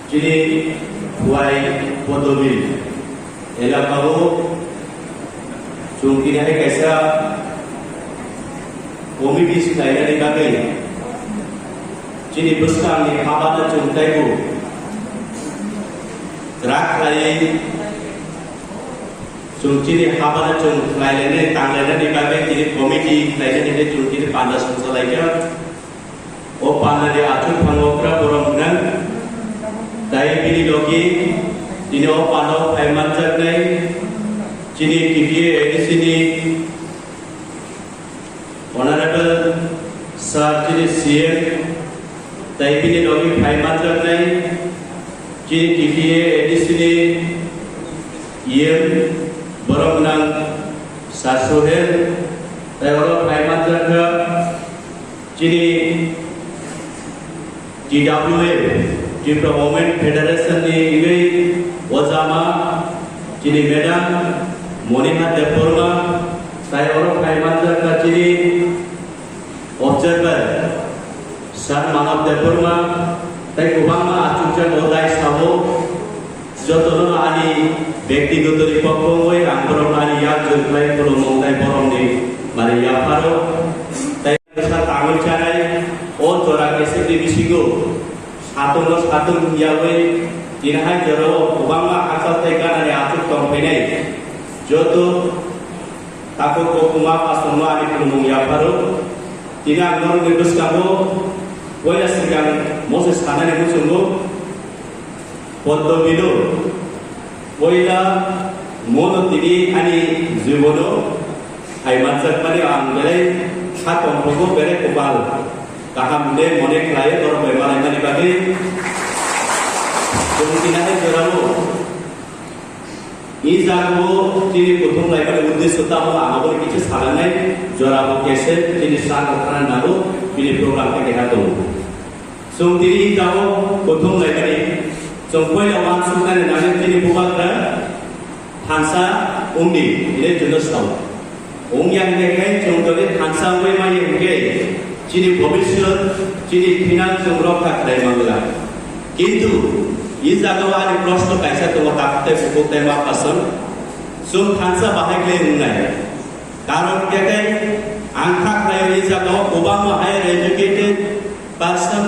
Jadi buai podobil elakau cungkini hai kaisa komiti sekalian di bagai jadi bersama ni khabar cungkai bu gerak lagi cungkini khabar cungkai lagi tanggal di bagai jadi komiti lagi ni cungkini pandas selesai ke oh pandas di acung pangokra borongnan Dai bini logi, ini opano ayman jernai, cini kiki di sini, honorable sir cini CM, dai bini logi ayman jernai, cini kiki di sini, IM borong nang sasuhel, dai orang ayman jernai, cini GWA. Jipra Women Federation ni ini wajama cini Madam Monica Deporma saya orang kaimantar ka cini observer Sir Manap Deporma tai kubama acucan odai sabo jotono ani ব্যক্তিগত রিপক্ষই আন্দোলন ani yak jurklai kolomong tai borong ni mari ya paro tai sa tangul chanai o jora kese di bisigo Satu yawe tinahai jero ubama asal tekan ada atuk kompenai joto takut kokuma pasumma di pelumung ya baru tina ngor ngebus kamu wala sigang Moses kanan yang sungguh foto bilu wala mono tini ani zibono hai mansar pani anggere hatom pogo bere kubal kaham ne monek laye toro bemalai mani bagi kemungkinan jeramu izago tini kutung laye pada uddesho utama amabor kichu salanai jeramu kese tini sangatran naru ini program ke hato sung tini izago kutung laye pada sungkoi lawan sukan nane tini bubakra hansa umdi ini jenis tahu yang dekai contohnya hansa umdi mai umge Cini ভবিষ্যৎ cini finance রক্ষা করে বাংলা কিন্তু এই জায়গায় আর প্রশ্ন কাইসা তো তাকতে ফুকতে মা পাসন sum খানসা বাহাইলে নাই কারণ কেটে আংখা খায় এই জায়গায় Obama higher educated person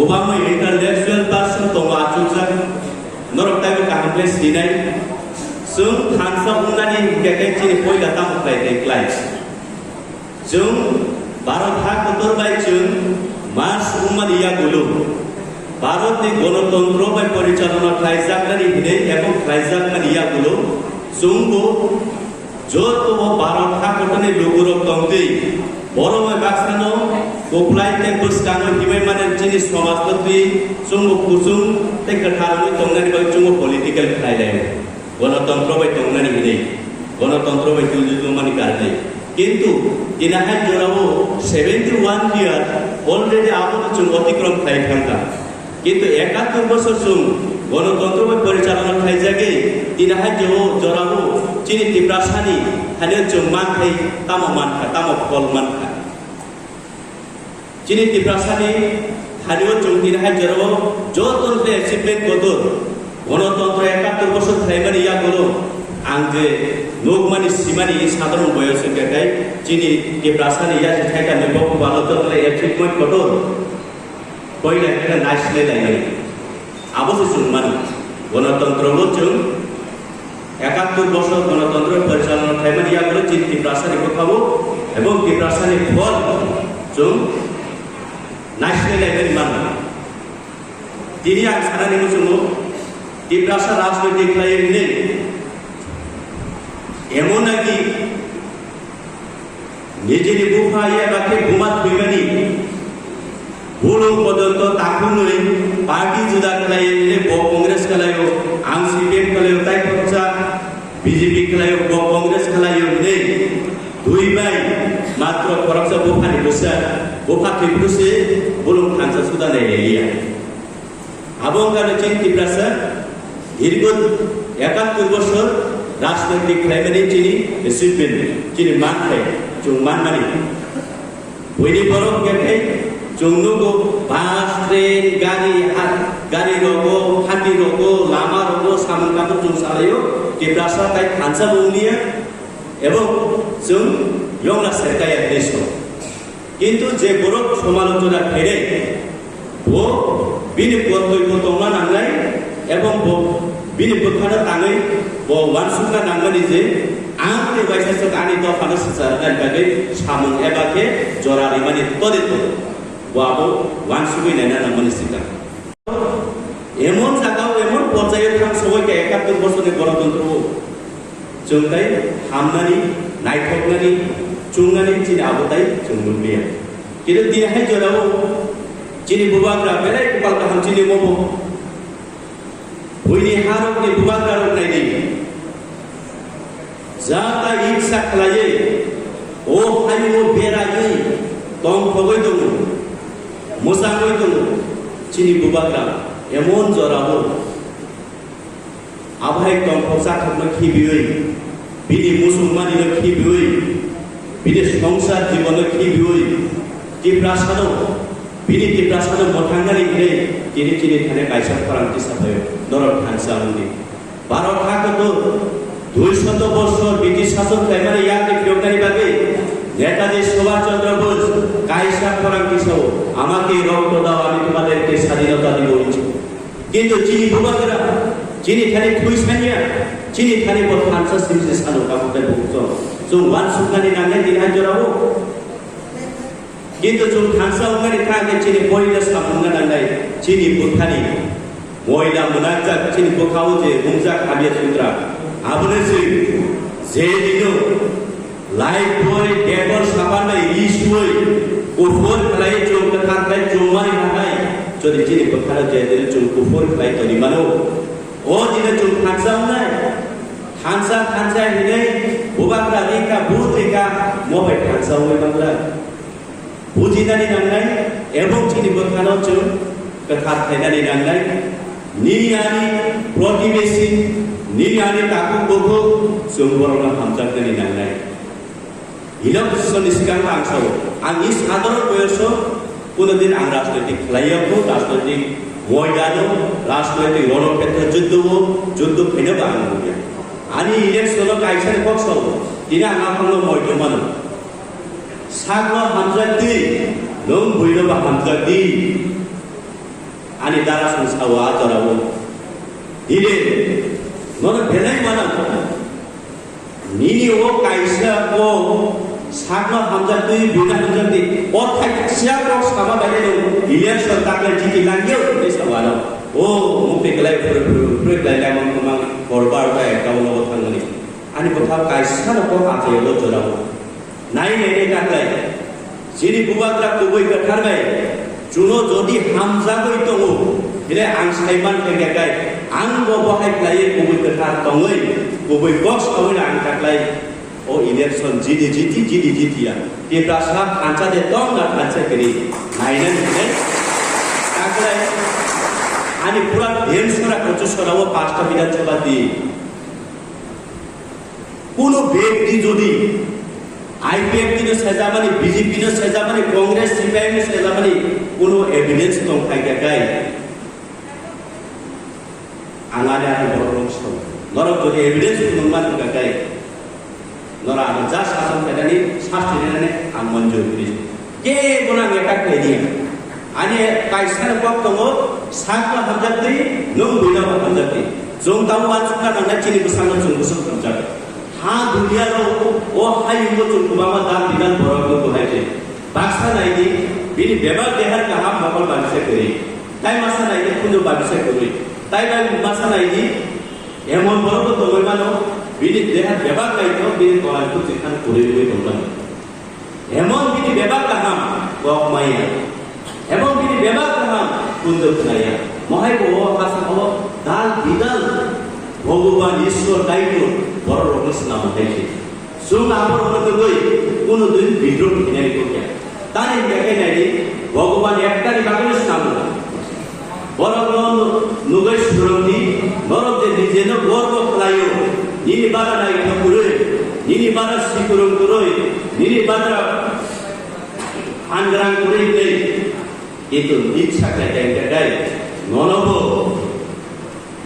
Obama intellectual person তো আচুজা নরকটাই কাহলে সিনাই সুম খানসা উনানি কেটে cini পয়লা তামুকাই দেখলাই sum Barat hak kotor baik jeng mas umat iya dulu Barat ni গণতন্ত্র বাই পরিচালনা খাইজাকারি হিনে এবং খাইজাকারি iya dulu sungguh joto Barat hak kotone luguro tongti boro mai baksano koplai te buskano himai manen jinis সমাজতন্ত্রী sungguh kusung te katharani tongnani bai sungguh political khailai গণতন্ত্র by tongnani hine গণতন্ত্র by tuju mani karle কিন্তু তিনাহাই জোরাবো 71 ইয়ার already আমাদের চুন অতিক্রম খাই থাকা কিন্তু 71 বছর চুন গণতন্ত্র পরিচালনা খাই জাগে তিনাহাই জোরাবো চিনি টিপ্রাসানি হানিও চুন মান খাই তামো মান খা তামো ফল মান খা চিনি টিপ্রাসানি হানিও চুন তিনাহাই জোরাবো যতনতে অ্যাচিভমেন্ট কদর গণতন্ত্র 71 বছর খাইমানি ইয়া করো Angge nogmani simani সাধারণ বয়সে কেটাই চিনি কে প্রাসানি ইয়া থাইকা নেবো ভালো তো achievement কঠোর কইলা একটা নাইসলে লাইলাই আবশ্যক সম্মান গণতন্ত্র লচুন 71 বছর গণতন্ত্র পরিচালনা থাইমানি ইয়া করে চিনি প্রাসানি কথাবো এবং কি প্রাসানি ফল চুন নাইসলে লাইলাই মান তিনি আজ সারানি মুসুনো কি প্রাসা রাজনৈতিক লাইন নেই এমন নাকি নিজের বুফাইয়া বাকে ঘুমাত বিমানি ভুলো পর্যন্ত তাকু নই পার্টি জুদা খেলাইলে কংগ্রেস খেলায়ও আং সিপিএম খেলায়ও তাই খরচা বিজেপি খেলায়ও কংগ্রেস খেলায়ও নেই দুই ভাই মাত্র খরচা বুফানি বসা বুফা টিপুসে বুলুম খানসা সুদা নেইয়া আবং কানে চিন্তি প্রাসা দীর্ঘ 71 বছর রাজনৈতিক ক্রাইমের চিনি এসিপমেন্ট চিনি মান খাই চুং মান মানি বইনি বরং গেখাই 종로고 바스 트레인 가리 로고 하디 로고 라마 로고 사문가도 좀 살아요. 기브라사 타이 간사 봉리야. এবং 영라 세타야 되소. কিন্তু যে বড় সমালোচনা ফেরে ও বিনি পতই পতংলা নাংলাই এবং বিনি পখানা তাঙৈ ও ওয়ানসুকা নাংলানি যে आंनि बायसासो आंनि दफानो ससारनाय बागै सामोन एबाके जरारि माने तदे तो वाबो वानसुबै नायना नामनि सिका एमन जागाव एमन पर्याये थां सबायके 71 बছरनि गणतन्त्र जों ताइ हामनानि नायथकनानि चुंनानि जिनि आबोताय जों मोनलिया किन्तु दिनैहाय जराव जिनि बुबाग्रा बेलाय गोपाल गाहाम जिनि मबो बयनि हारकनि बुबाग्रा रखनायनि जाता इच्छा खालायै ओ हायमो बेरायै दंफगै दङ मोजाङै दङ जिनि बुबाग्रा एमन जरावो आबहाय दंफग जाथबनो खिबियै बिनि मुसलमानिनो खिबियै बिनि संसार जीवनो खिबियै दिप्रासानो बिनि दिप्रासानो मोथांगारि गिरै दिनै थानाय बायसा फारांथि साफायो नरक थानसामुनि भारत हादरखौ 200 বছর ব্রিটিশ শাসন খাইমারে ইয়াকে ফিরকারি বাগে নেতাজি সুভাষচন্দ্র বোস কায়সা ফরাঙ্কি সহ আমাকে রক্ত দাও আমি তোমাদেরকে স্বাধীনতা দিব কিন্তু যিনি বুবাগরা যিনি খালি খুইসানিয়া যিনি খালি বথানসা সিমসে সানো কামতে বুকতো जों वानसुकानि नांनाय दिनहाय जरावो কিন্তু जों थांसा उंगानि थांगे যিনি बयला सामुंगा नांनाय যিনি बुथानि মহিলা মুনাজাত যিনি बोखावो जे मुंजा खाबिया सुद्रा आबोनोसै जेदिनो लाइफ बय डेबर साबानाय इशुय कुफर खालाय जों खालाय जोंमारि हानाय जदि जिनि बोखारा जेदिनो जों कुफर खालाय तनि मानो ओ दिनो जों थांसावनाय थांसा हिनै बुबाग्रा रेखा बुद्रिका मबाइ थांसावै बांग्रा बुजिनानै नांनाय एबं जिनि बोखानो जों कथार थायनानै नांनाय नियानि प्रतिबेसि नियानि ताकु गोगो जों बरना हामजागनि नांनाय इलेक्शननि सिगां आंसाव आंनि साधारन बयसो कोनोदिन आं राजनैतिक खालायाखौ राजनैतिक मयदानो राजनैतिक रणक्षेत्र जुद्ध फैनोबा आं बुंया आंनि इलेक्शनाव कायसानि पक्षाव दिनै आं आफांनो मयदमानो साग्र हामजागदि नों बयनोबा हामजागदि आंनि दारा संसावा जरावो दिनै 너는 배나이만한 니니 오 가이사 오 사과 함자들이 비나 함자들이 어떻게 시작으로 사과받는 일련선 딱을 지키 남겨 그래서 와요 오 목대글라이 프로그램 그만 벌바르가 가오는 것 한거니 아니 보다 가이사는 꼭 아세요 저라고 나이네네 딱라이 지리 부바드라 고보이 같아가이 주노 저디 함자고 있던 이래 앙사이만 되게가이 आं बहाय लायो गुबै खोथा दङै गुबै बक्स आवै आं थाखाय ओ इलेक्शन जिदिया देब्रासा खानसा दे दं ना खानसा करी नायनानै थाखाय आनि पुरा देशरा कचुसराव पाँचटा विधानसभा दि কোনো ব্যক্তি যদি आईपीएफ नो सेजामानि बीजेपी नो सेजामानि कांग्रेस सीपीआई नो सेजामानि कोनो एविडेंस दं थायगाय आंगाने आरो बर'सो नरक जदि एविडेंस मोनमान गाय नरा आं जा सासन खायनानै सास्टिनानै आं मन्जुर करि के गुना एटाक खायदिया आनि कायसान पक दङ साखा हामजादै नों बैना हामजादै जों दाउ वानसुका नांनाय चिनि बसांनो जों गोसो हामजादै हा दुनियारो ओ हायिंगो जों गोबां दान बिदान बर'खौ बहायजे बाक्सा नायनि बिनि बेबार देहार गाहाम मकल बाबिसे करि ताइ मासा नायनि खुनु बाबिसे करि ताइ बाय मासा नायनि एमन बर'खौ दङै मानो बिनि देहार बेबार नायनो बिनि गलायखौ जिखान करिबो दंमोन एमन बिनि बेबार गाहाम गमाया एमन बिनि बेबार गाहाम कुन्दो खुनाया महायबो हासाखौ दाल बिदाल भगवान ईश्वर दायित्व बड़ रखस नाम है जों आबर होनोगै कोनो दिन बिद्रोह खिनाय गया तानि देखायनायनि भगवान एकटानि बागैनो नाम बरं नुगै सुरंनि नरक जे निजेनो गर्व खालायो निनि बारा नायखा पुरै निनि बारा सिकुरं पुरै निनि बारा आंग्रां पुरै नै itu iच्छा kayak dari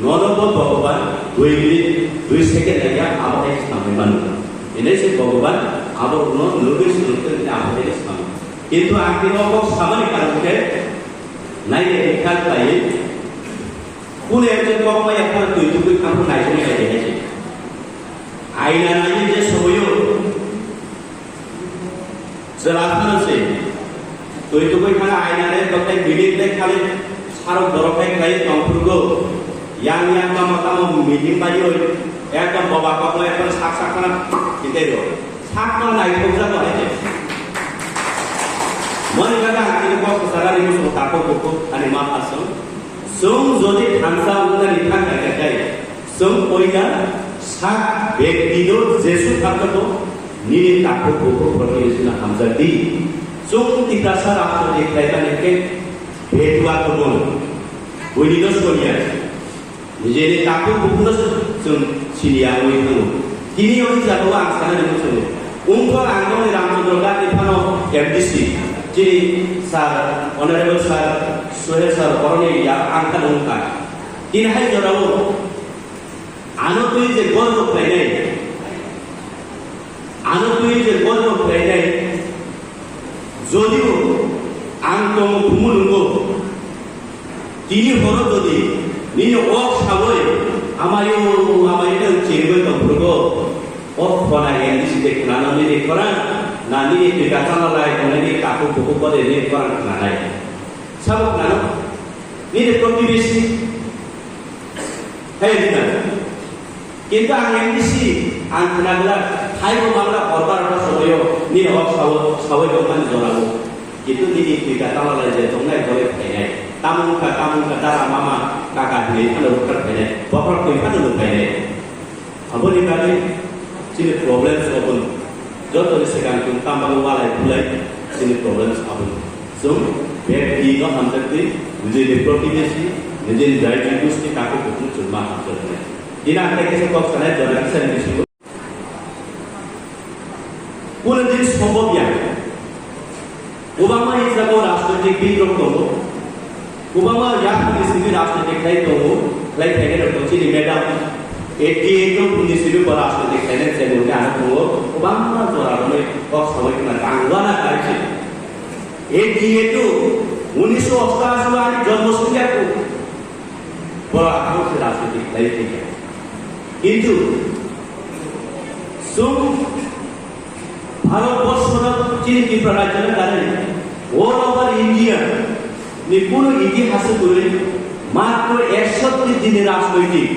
ননব ভগবান 2 মিনিট 2 সেকেন্ড আগে আমাদের সামনে মানুষ ini si ভগবান আবার কোন নবীর শুনতে আমাদের সামনে কিন্তু আগে অবক সামনে কারণে নাই খেয়াল পাই কোন একজন কমাই আপনার দুইটুকু কাম নাই দেখেছে আইনা নাই যে সময়ও জেলাখানসে দুইটুকু খানা আইনারে গতাই বিলিলে খালি সারক দরকাই খাই তংফুরগো yang kamu meeting baju ekam bawa kamu ekam sak kana kita itu sak kana naik kerja tu aja mana kata ini kau kesalahan ini semua takut takut ani maaf asal sum jadi hansa udah nikah kerja sum poinnya sak beg itu Yesus kata tu nini takut takut pergi sini hansa di sum tidak salah tu dikaitan dengan bedua tu pun boleh tu soalnya jadi takut bukan sem silia itu. Kini orang jago angsana itu semua. Untuk angkong di Ramchandra di mana MDC. Jadi sar honorable sar Sohel sar orangnya ya angkat ungkap. Kini hai jorau. Anu tu itu gordo planai. Anu tu itu gordo planai. Jodiu angkong kumulungo. Kini horo jodi. Ni ok saboi amayo itu ciri itu bergo ok kona yang di sini kerana ni koran nani dikatakan oleh ni kaku buku pada ni koran kerana sabuk nano ni kontribusi hai tidak kita yang di sini antara belah hai pemangga korban atau saboyo ni ok saboi koran jorang itu ni dikatakan oleh jentungnya boleh kaya tamu ke darah mama kakak ini ada dokter kene bapak tu ada dokter kene apa ni kali sini problem sebab jodoh disekan pun tambah walai mulai sini problem sebab so biar dia hamzat ni menjadi proteksi menjadi diet itu sih kakak pun cuma hamzat ni ini ada kisah kau sana jodoh kisah di situ pun jenis pembobia Obama itu sebagai राष्ट्रपति bill रखो Obama yang punya राष्ट्रपति kaya tu, like kaya tu ciri madam, 88 tu punya sini राष्ट्रपति kaya saya boleh anak tu, Obama tu orang ni kok sampai kena tanggungan apa sih? 88 tu 1988 ni jauh sudah tu, aku si राष्ट्रपति kaya tu. Itu, ভারতবর্ষের চীন কি প্ররাজ্যের কারণে all over India নিপুণ ইতিহাসে তুলে মাত্র 61 দিনের রাজনৈতিক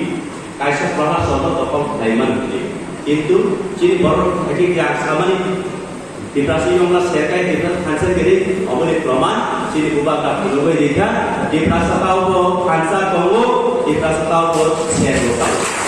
কায়সা প্রভাব সহ তখন দায়মান হয়ে কিন্তু চীন বড় থেকে সামাজিক ডিপ্রাসি আমরা সেটাই ডিপ্রাস খানসা করে অবলে প্রমাণ চীন উপাদা পুরোবে দেখা ডিপ্রাস তাও খানসা কও ডিপ্রাস তাও শেয়ার করতে